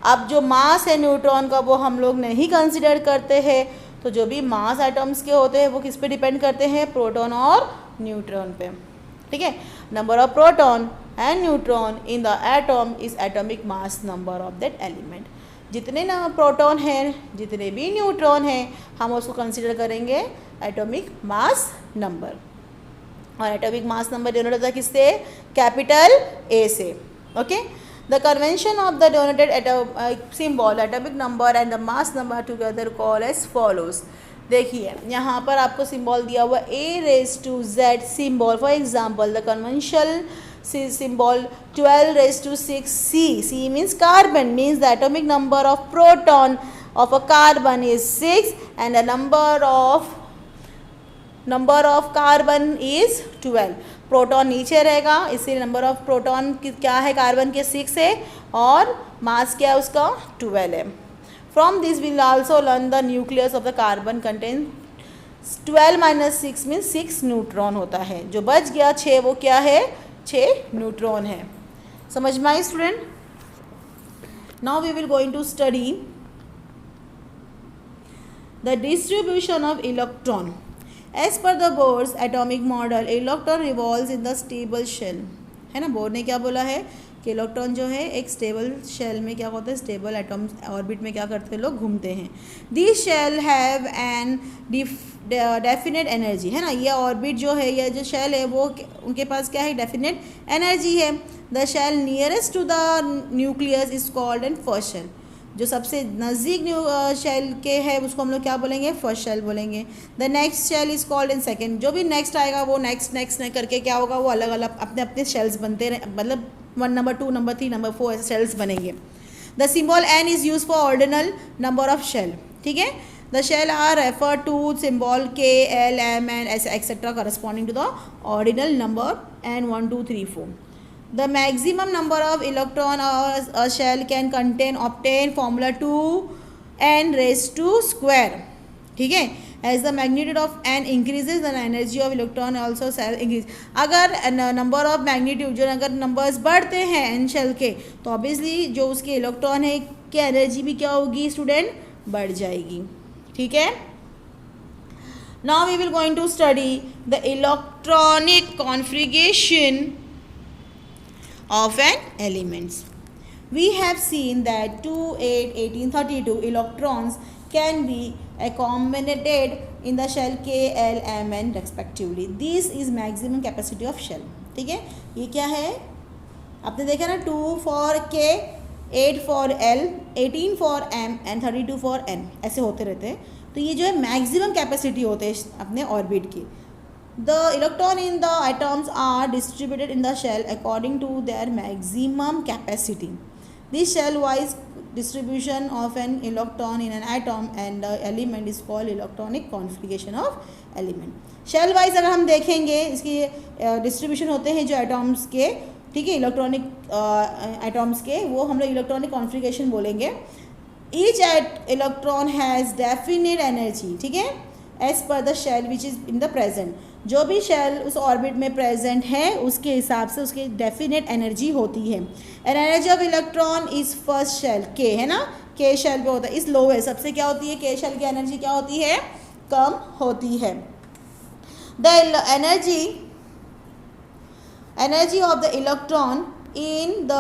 अब जो मास है neutron का वो हम लोग नहीं कंसिडर करते हैं, तो जो भी मास एटम्स के होते हैं वो किस पे डिपेंड करते हैं, प्रोटॉन और न्यूट्रॉन पे. ठीक है, number of proton and neutron in the atom is atomic mass number of that element. जितने ना प्रोटॉन हैं, जितने भी न्यूट्रॉन हैं, हम उसको कंसिडर करेंगे एटॉमिक मास नंबर. और एटॉमिक मास नंबर डिनोट होता है किससे, कैपिटल A से. Okay, the convention of the donated symbol atomic number and the mass number together call as follows. देखिए यहाँ पर आपको सिंबल दिया हुआ A⁻Z symbol. For example the conventional symbol 12⁶ C. C means carbon, means the atomic number of proton of a carbon is 6 and the number of carbon is 12. Proton नीचे रहेगा, इसलिए number of proton क्या है, carbon के 6 है, और मास क्या है उसका 12 है. From this will also learn the nucleus of the carbon contain 12 - 6 means 6 neutron होता है. जो बच गया 6 वो क्या है, 6 न्यूट्रॉन है. समझ में आई student. Now we will going to study the distribution of electron. As per the Bohr's atomic model electron revolves in the stable shell. है ना, बोर्ड ने क्या बोला है कि इलेक्ट्रॉन जो है एक स्टेबल शेल में क्या होता है, स्टेबल एटम ऑर्बिट में क्या करते हैं, लोग घूमते हैं. This shall have an definite energy. है ना, ये ऑर्बिट जो है, ये जो शेल है वो उनके पास क्या है, डेफिनेट एनर्जी है. The shell nearest to the nucleus is called an first shell. जो सबसे नज़दीक शेल के है उसको हम लोग क्या बोलेंगे, फर्स्ट शेल बोलेंगे. The next shell is called an second. जो भी नेक्स्ट आएगा वो नेक्स्ट करके क्या होगा, वो अलग अलग अपने अपने शेल्स बनते रहे, मतलब 1 नंबर 2 नंबर 3 नंबर 4 ऐसे शेल्स बनेंगे. The symbol N is use for ordinal number of shell. ठीक है, the shell are refer to symbol K, L, M, N etcetera corresponding to the ordinal number N 1 2 3 4. The maximum number of electron a shell can contain obtain formula 2n raised to square. ठीक है, as the magnitude of n increases the energy of electron also shall increase. अगर number of magnitude जो अगर numbers बढ़ते हैं n shell के, तो obviously जो उसके इलेक्ट्रॉन है की एनर्जी भी क्या होगी स्टूडेंट, बढ़ जाएगी. ठीक है. Now we will going to study the electronic configuration of an elements. We have seen that 2, 8, 18, 32 electrons can be accommodated in the shell K, L, M, N respectively. This is maximum capacity of shell. ठीक है, ये क्या है, आपने देखा ना, 2 for K, 8 for L, 18 for M and 32 for N ऐसे होते रहते हैं. तो ये जो है मैक्सिमम कैपेसिटी होते हैं अपने ऑर्बिट की. The electron in the atoms are distributed in the shell according to their maximum capacity. This shell wise distribution of an electron in an atom and the element is called electronic configuration of element. Shell wise अगर हम देखेंगे इसकी distribution होते हैं जो atoms के, ठीक है, इलेक्ट्रॉनिक एटॉम्स के, वो हम लोग इलेक्ट्रॉनिक कॉन्फ़िगरेशन बोलेंगे. Each electron has definite energy, ठीक है, as per the shell which is in the present. जो भी शेल उस ऑर्बिट में प्रेजेंट है उसके हिसाब से उसकी डेफिनेट एनर्जी होती है. And energy of electron is first shell के, है ना, के शेल पे होता है, इस लो है सबसे क्या होती है, के शेल की एनर्जी क्या होती है, कम होती है. The energy of the electron in the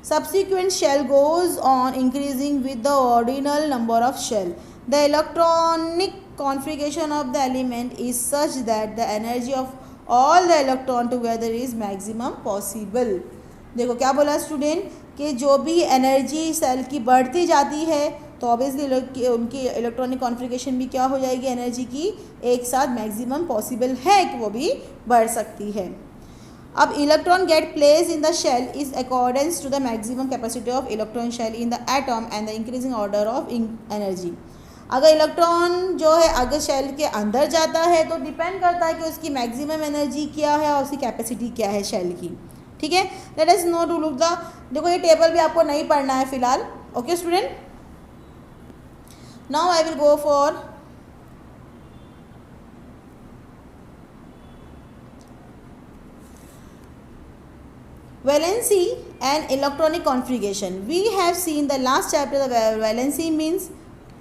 subsequent shell goes on increasing with the ordinal number of shell. The electronic configuration of the element is such that the energy of all the electron together is maximum possible. देखो क्या बोला student कि जो भी energy cell की बढ़ती जाती है तो ऑब्वियसली उनकी इलेक्ट्रॉनिक कॉन्फ़िगरेशन भी क्या हो जाएगी, एनर्जी की एक साथ मैक्सिमम पॉसिबल है कि वो भी बढ़ सकती है. अब electron get place in the shell is accordance to the maximum capacity of electron shell in the atom and the increasing order of energy. अगर इलेक्ट्रॉन जो है अगर शेल के अंदर जाता है तो डिपेंड करता है कि उसकी मैक्सिमम एनर्जी क्या है और उसकी कैपेसिटी क्या है शेल की, ठीक है. Let us know to look the, देखो ये टेबल भी आपको नहीं पढ़ना है फिलहाल, okay student. Now I will go for valency and electronic configuration. We have seen the last chapter the valency means,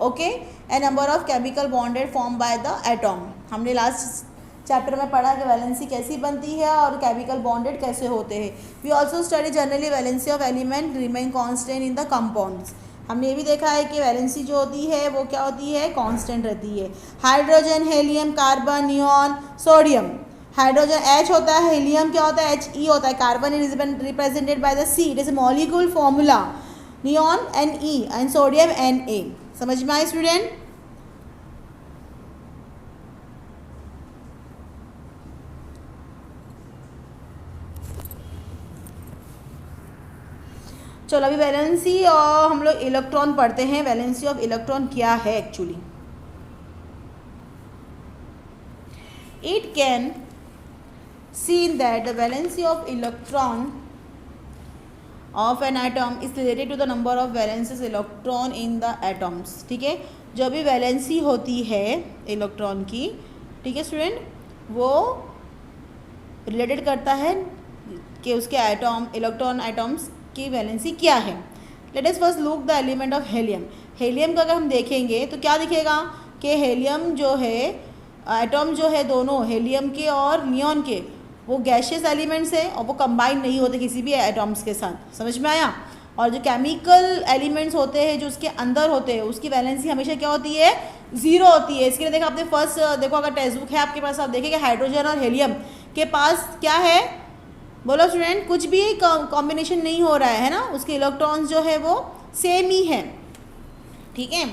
okay, a number of chemical bonded formed by the atom. हमने last chapter में पढ़ा कि valency कैसी बनती है और chemical bonded कैसे होते हैं. We also study generally valency of element remain constant in the compounds. हमने ये भी देखा है कि वैलेंसी जो होती है वो क्या होती है, कांस्टेंट रहती है. Hydrogen, helium, carbon, neon, sodium. Hydrogen H होता है, हीलियम क्या होता है, He होता है, carbon is represented by the C, it is molecule formula, neon Ne and sodium Na. समझ में आए स्टूडेंट? चलो अभी वैलेंसी और हम लोग इलेक्ट्रॉन पढ़ते हैं. वैलेंसी ऑफ इलेक्ट्रॉन क्या है actually? It can seen that the valency of electron of an atom is related to the number of valences electron in the atoms. ठीक है, जो भी वैलेंसी होती है इलेक्ट्रॉन की, ठीक है स्टूडेंट, वो रिलेटेड करता है कि उसके एटॉम, इलेक्ट्रॉन एटम्स की वैलेंसी क्या है. Let us first look the element of helium. Helium का अगर हम देखेंगे तो क्या दिखेगा कि हेलियम जो है एटॉम जो है दोनों हेलियम के और नियॉन के वो गैशियस एलिमेंट्स है और वो कंबाइन नहीं होते किसी भी एटॉम्स के साथ. समझ में आया? और जो केमिकल एलिमेंट्स होते हैं जो उसके अंदर होते हैं उसकी वैलेंसी हमेशा क्या होती है, ज़ीरो होती है. इसके लिए देखो आपने फर्स्ट देखो अगर टेक्स्ट बुक है आपके पास, आप देखेंगे हाइड्रोजन और हेलियम के पास क्या है, बोलो स्टूडेंट, कुछ भी कॉम्बिनेशन नहीं हो रहा है ना, उसके इलेक्ट्रॉन्स जो है वो सेम ही है. ठीक है,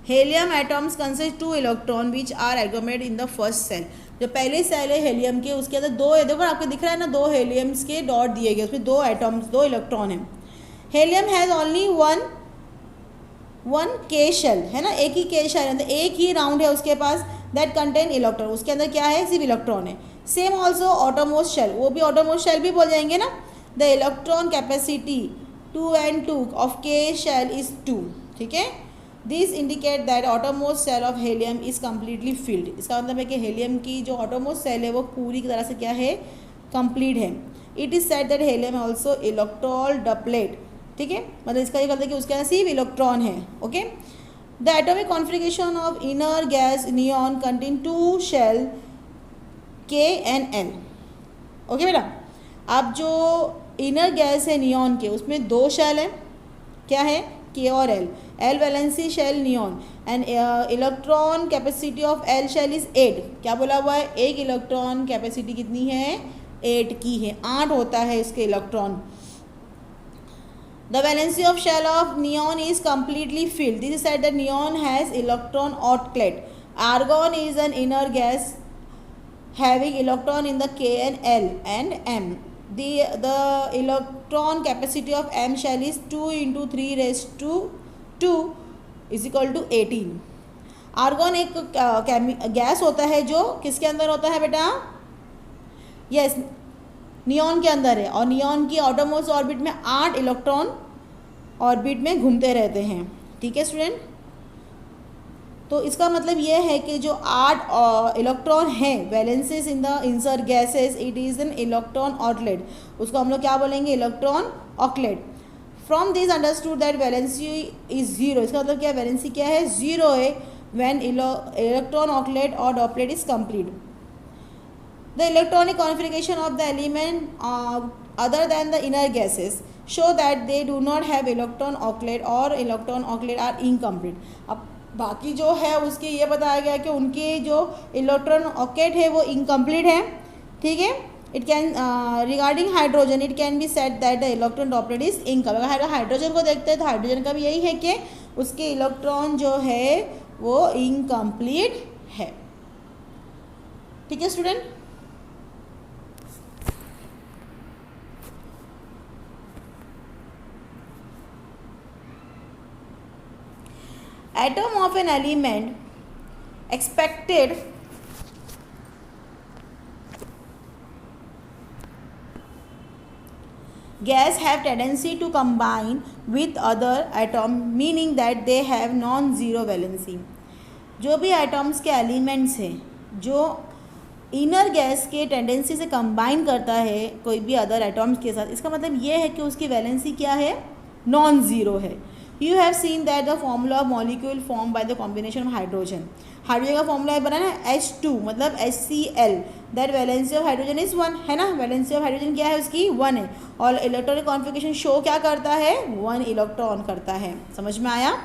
helium atoms consist 2 electron which are agglomerated in the first shell. जो पहले सेल है हेलियम के उसके अंदर दो, देखो आपको दिख रहा है ना, 2 हेलियम्स के डॉट दिए गए, उसमें 2 एटम्स 2 इलेक्ट्रॉन हैं. हेलियम हैज़ ओनली वन के शेल, है ना, एक ही के शेल है, एक ही राउंड है उसके पास, दैट कंटेन इलेक्ट्रॉन, उसके अंदर क्या है, सिर्फ इलेक्ट्रॉन है. सेम ऑल्सो ऑटोमोस्ट शेल, वो भी ऑटोमोस्ट शेल भी बोल जाएंगे ना. The electron capacity 2 and 2 of K shell is 2. ठीक है, this indicate that outermost shell of helium is completely filled. इसका मतलब है कि हेलियम की जो ऑटोमोस्ट सेल है वो पूरी तरह से क्या है, कंप्लीट है. It is said that helium also electron doublet. ठीक है, मतलब इसका ये कहता है कि उसके अंदर सिर्फ इलेक्ट्रॉन है. Okay, the atomic configuration of inner gas neon contain 2 shell K and L. Okay बेटा, अब जो इनर गैस है नियॉन के उसमें 2 शेल है, क्या है, के और L. L valency shell neon and electron capacity of L shell is 8. क्या बोला हुआ है, एक इलेक्ट्रॉन कैपेसिटी कितनी है, 8 की है, 8 होता है इसके electron. The valency of shell of neon is completely filled. This is said that neon has electron outlet. Argon is an inner gas having electron in the K and L and M. The electron capacity of M shell is 2 into 3 raised to 2 is equal to 18. Argon एक gas होता है जो किसके अंदर होता है बेटा? Yes, neon के अंदर है, और नियॉन की आउटरमोस्ट ऑर्बिट में 8 इलेक्ट्रॉन ऑर्बिट में घूमते रहते हैं। ठीक है स्टूडेंट, तो इसका मतलब ये है कि जो 8 इलेक्ट्रॉन हैं वैलेंसेस इन द इंसर gases, it is an electron octet, उसको हम लोग क्या बोलेंगे? Electron octet. From this understood that valency is zero, इसका मतलब क्या? वैलेंसी क्या है? ज़ीरो है व्हेन इलेक्ट्रॉन ऑकलेट और doublet is complete. The electronic configuration of the element other than the inner gases show that they do not have electron ऑकलेट और electron ऑकलेट are incomplete. अब बाकी जो है उसके ये बताया गया कि उनके जो इलेक्ट्रॉन ऑकलेट है वो इनकम्प्लीट है। ठीक है, it can regarding hydrogen it can be said that the electron doublet is incomplete. अगर हाइड्रोजन को देखते हैं तो हाइड्रोजन का भी यही है कि उसके इलेक्ट्रॉन जो है वो इनकम्प्लीट है। ठीक है student, atom of an element expected gas have tendency to combine with other atom meaning that they have non-zero valency। जो भी एटम्स के एलिमेंट्स हैं जो इनर गैस के टेंडेंसी से कंबाइन करता है कोई भी अदर एटम्स के साथ, इसका मतलब ये है कि उसकी वैलेंसी क्या है? नॉन ज़ीरो है। You have seen that the formula of molecule formed by the combination of hydrogen। Hydrogen का फॉर्मूला बना ना H2 मतलब HCl, that valency of hydrogen is 1 है ना। वैलेंसी ऑफ हाइड्रोजन क्या है? उसकी 1 है, और इलेक्ट्रॉनिक कॉन्फिगरेशन शो क्या करता है? 1 इलेक्ट्रॉन करता है। समझ में आया?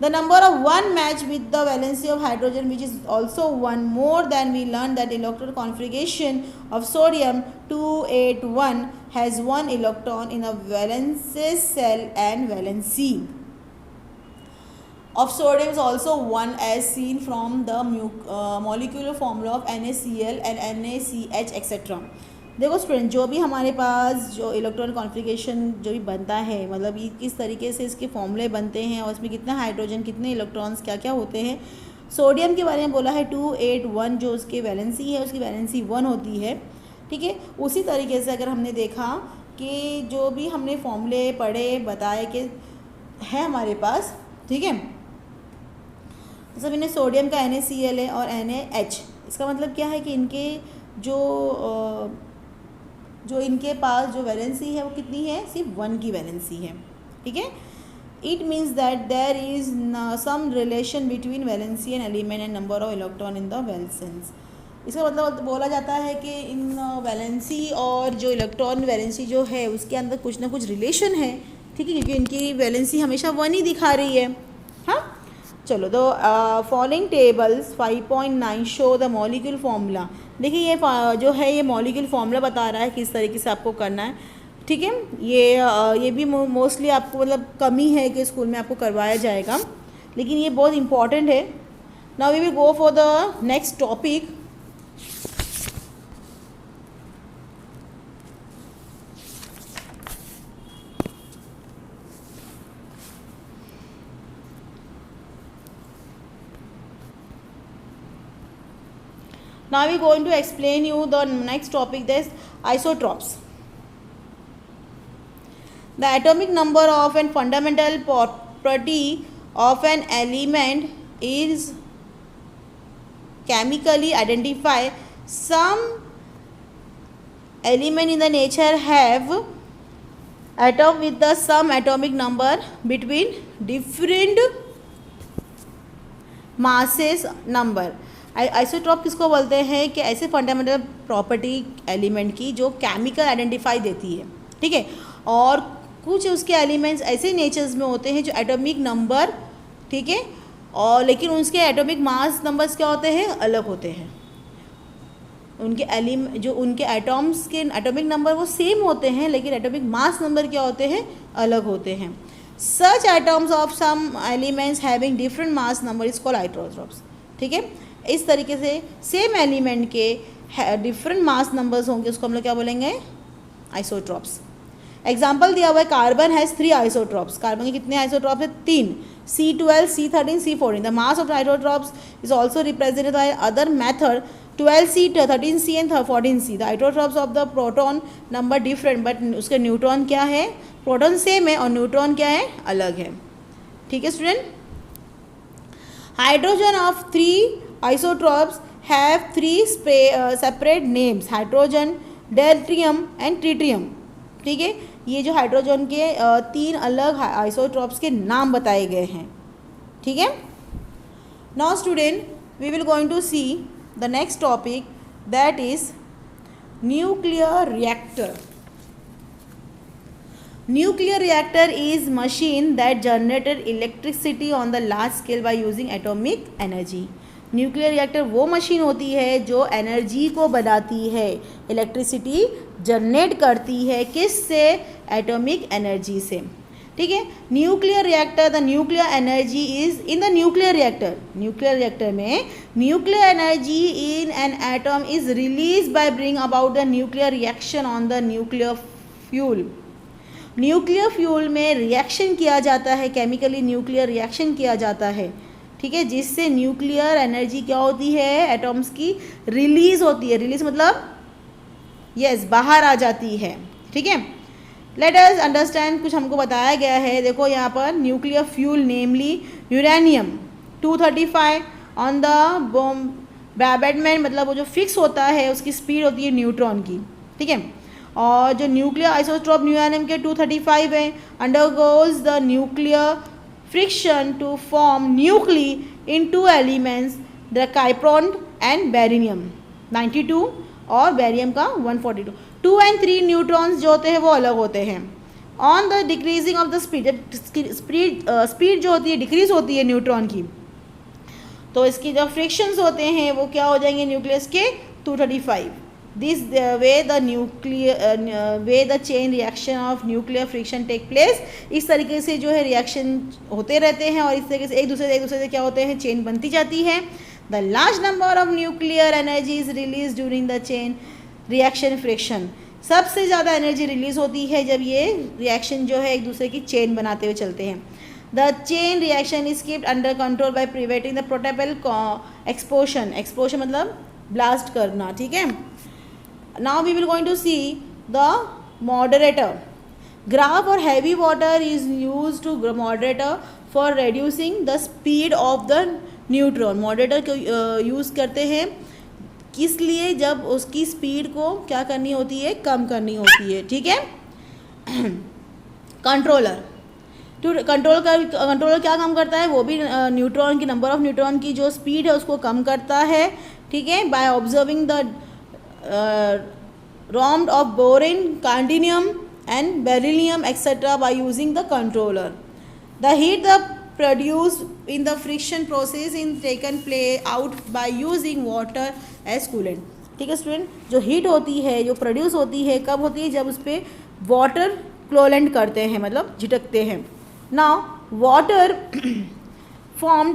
The number of 1 match with the valency of hydrogen which is also 1 more than we learned that electron configuration of sodium 281 has 1 electron in a valence cell and valency of sodium is also 1 as seen from the molecular formula of NaCl and NaCH etc। देखो student, जो भी हमारे पास जो electron configuration जो भी बनता है, मतलब ये किस तरीके से इसके फॉर्मूले बनते हैं और इसमें कितना हाइड्रोजन, कितने इलेक्ट्रॉन्स, क्या क्या होते हैं। सोडियम के बारे में बोला है 281 जो उसकी वैलेंसी है, उसकी वैलेंसी 1 होती है। ठीक है, उसी तरीके से अगर हमने देखा कि जो भी हमने फॉर्मूले पढ़े बताए कि है हमारे पास, ठीक है, जैसे इन्हें सोडियम का NaCl है और NaH, इसका मतलब क्या है कि इनके जो इनके पास जो वैलेंसी है वो कितनी है? सिर्फ 1 की वैलेंसी है। ठीक है, it means that there is some relation between valency and element and number of electron in the valence. इसका मतलब बोला जाता है कि इन वैलेंसी और जो इलेक्ट्रॉन वैलेंसी जो है उसके अंदर कुछ ना कुछ रिलेशन है। ठीक है, क्योंकि इनकी वैलेंसी हमेशा 1 ही दिखा रही है। हाँ, चलो, तो following tables 5.9 show the molecule formula. देखिए ये जो है ये मॉलिक्यूल फार्मूला बता रहा है किस तरीके से आपको करना है। ठीक है, ये भी मोस्टली आपको मतलब कमी है कि स्कूल में आपको करवाया जाएगा, लेकिन ये बहुत इंपॉर्टेंट है। Now we will go for the next topic. Now we are going to explain you the next topic, that is isotopes. The atomic number of a fundamental property of an element is chemically identified. Some element in the nature have atom with the same atomic number between different masses number। आइसोट्रॉप किसको बोलते हैं? कि ऐसे fundamental property element की जो chemical identify देती है। ठीक है, और कुछ उसके एलिमेंट्स ऐसे नेचर्स में होते हैं जो एटॉमिक नंबर, ठीक है, और लेकिन उसके एटॉमिक मास नंबर्स क्या होते हैं? अलग होते हैं। उनके एटॉम्स के एटॉमिक नंबर वो सेम होते हैं, लेकिन एटॉमिक मास नंबर क्या होते हैं? अलग होते हैं। Such atoms of same elements having different mass number is called isotopes. ठीक है। इस तरीके से सेम एलिमेंट के डिफरेंट मास नंबर्स होंगे, उसको हम लोग क्या बोलेंगे, आइसोट्रॉप्स। एग्जाम्पल दिया हुआ है, कार्बन हैज़ 3 आइसोट्रॉप्स, कार्बन के कितने आइसोट्रॉप्स है, 3, C12, C13, C14। The mass of isotopes is also represented by other method, 12C, 13C and 14C। The isotopes of the proton number different, but उसके न्यूट्रॉन क्या है, प्रोटॉन सेम है और neutron क्या है, अलग है। ठीक है student. Hydrogen of 3 isotopes have 3 separate names, hydrogen, deuterium and tritium. ठीक है, ये जो हाइड्रोजन के 3 अलग आइसोट्रॉप्स के नाम बताए गए हैं। ठीक है। Now student, we will going to see the next topic, that is nuclear reactor. Nuclear reactor is machine that generated electricity on the large scale by using atomic energy। Nuclear reactor वो machine होती है जो energy को बनाती है, electricity generate करती है, किससे, एटॉमिक एनर्जी से। ठीक है। Nuclear reactor, the nuclear energy is in the nuclear reactor. Nuclear reactor में nuclear energy in an atom is release by bring about the nuclear reaction on the nuclear fuel. Nuclear fuel में reaction किया जाता है, chemically nuclear reaction किया जाता है। ठीक है, जिससे न्यूक्लियर एनर्जी क्या होती है, एटॉम्स की रिलीज होती है। रिलीज मतलब यस, बाहर आ जाती है। ठीक है। लेट अस अंडरस्टैंड, कुछ हमको बताया गया है। देखो यहाँ पर nuclear fuel namely uranium 235 on the bombardment, मतलब वो जो फिक्स होता है उसकी स्पीड होती है न्यूट्रॉन की। ठीक है। और जो न्यूक्लियर आइसोट्रॉप यूरेनियम के 235 है, undergoes the nuclear fission to form nuclei in 2 elements, the krypton and beryllium 92 और बेरियम का 142। 2 और 3 न्यूट्रॉन्स जो होते हैं वो अलग होते हैं। On the decreasing of the speed, जब स्पीड जो होती है डिक्रीज होती है न्यूट्रॉन की, तो इसकी जो फ्रिक्शंस होते हैं वो क्या हो जाएंगे न्यूक्लियस के 235। This way the chain reaction of nuclear friction take place। इस तरीके से जो है रिएक्शन होते रहते हैं और इस तरीके से एक दूसरे से क्या होते हैं, चेन बनती जाती है। The large number of nuclear energy is released during the chain reaction friction। सबसे ज़्यादा एनर्जी रिलीज होती है जब ये रिएक्शन जो है एक दूसरे की चेन बनाते हुए चलते हैं। The chain reaction is kept under control by preventing the potential explosion। explosion मतलब ब्लास्ट करना। ठीक है। Now we will going to see the moderator graph, or heavy water is used to moderator for reducing the speed of the neutron। moderator को use करते हैं किस लिए, जब उसकी स्पीड को क्या करनी होती है, कम करनी होती है। ठीक है। कंट्रोलर कंट्रोलर क्या काम करता है, वो भी न्यूट्रॉन की, नंबर ऑफ न्यूट्रॉन की जो स्पीड है उसको कम करता है। ठीक है। By observing the ROM of boron, cadmium and beryllium etc. by using the controller। The heat produced in the friction process is taken play out by using water as coolant। ठीक है student, जो heat होती है, जो produce होती है, कब होती है, जब उस पर वाटर क्लोलेंट करते हैं, मतलब झिटकते हैं। Now water form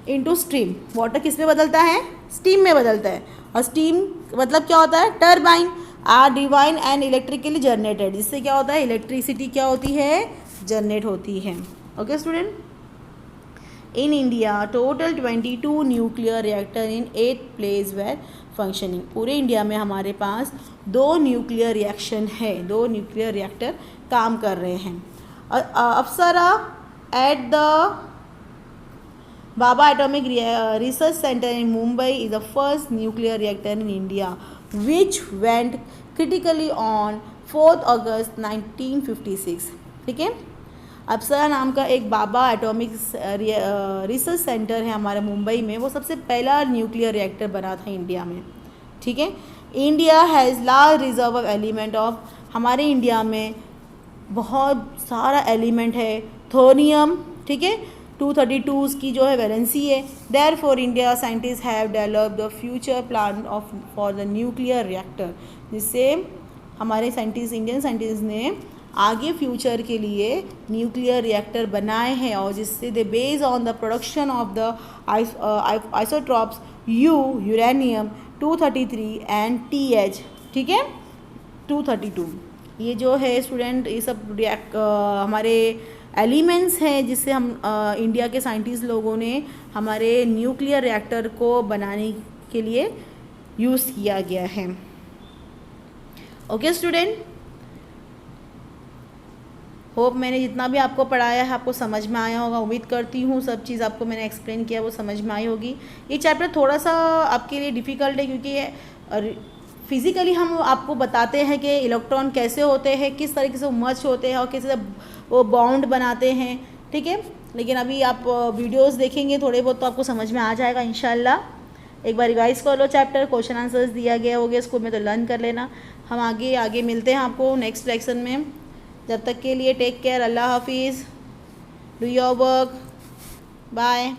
into steam. Water किस में बदलता है, स्टीम में बदलता है। और स्टीम मतलब क्या होता है, turbine are divine and electrically generated, जिससे क्या होता है, इलेक्ट्रिसिटी क्या होती है, जनरेट होती है। Okay student. In India total 22 nuclear reactor in 8 place were functioning. पूरे इंडिया में हमारे पास 2 न्यूक्लियर रिएक्शन है, 2 न्यूक्लियर रिएक्टर काम कर रहे हैं। Apsara at the Bhabha Atomic Research Center in Mumbai is the first nuclear reactor in India, which went critically on 4th August 1956। ठीक है। अप्सरा नाम का एक बाबा एटॉमिक रिसर्च सेंटर है हमारे मुंबई में, वो सबसे पहला न्यूक्लियर रिएक्टर बना था इंडिया में। ठीक है। India has large reserve of element of, हमारे इंडिया में बहुत सारा एलिमेंट है, थोरियम। ठीक है। 232 की जो है वैलेंसी है। Therefore India scientist have developed the future plan for the nuclear reactor, जिससे हमारे साइंटिस्ट, इंडियन साइंटिस्ट ने आगे फ्यूचर के लिए न्यूक्लियर रिएक्टर बनाए हैं और जिससे they based on the production of the isotopes uranium 233 and TH, ठीक है 232। ये जो है स्टूडेंट ये सब हमारे एलिमेंट्स हैं जिससे हम इंडिया के साइंटिस्ट लोगों ने हमारे न्यूक्लियर रिएक्टर को बनाने के लिए यूज़ किया गया है। ओके स्टूडेंट, होप मैंने जितना भी आपको पढ़ाया है आपको समझ में आया होगा। उम्मीद करती हूँ सब चीज़ आपको मैंने एक्सप्लेन किया वो समझ में आई होगी। ये चैप्टर थोड़ा सा आपके लिए डिफ़िकल्ट है क्योंकि फिज़िकली हम आपको बताते हैं कि इलेक्ट्रॉन कैसे होते हैं, किस तरीके से वो मर्ज होते हैं और कैसे वो बॉन्ड बनाते हैं, ठीक है। लेकिन अभी आप वीडियोस देखेंगे थोड़े बहुत तो आपको समझ में आ जाएगा इंशाल्लाह। एक बार रिवाइज कर लो चैप्टर, क्वेश्चन आंसर्स दिया गया होगा स्कूल में तो लर्न कर लेना। हम आगे मिलते हैं आपको नेक्स्ट लेक्सन में। जब तक के लिए टेक केयर, अल्लाह हाफिज़, डू योर वर्क, बाय।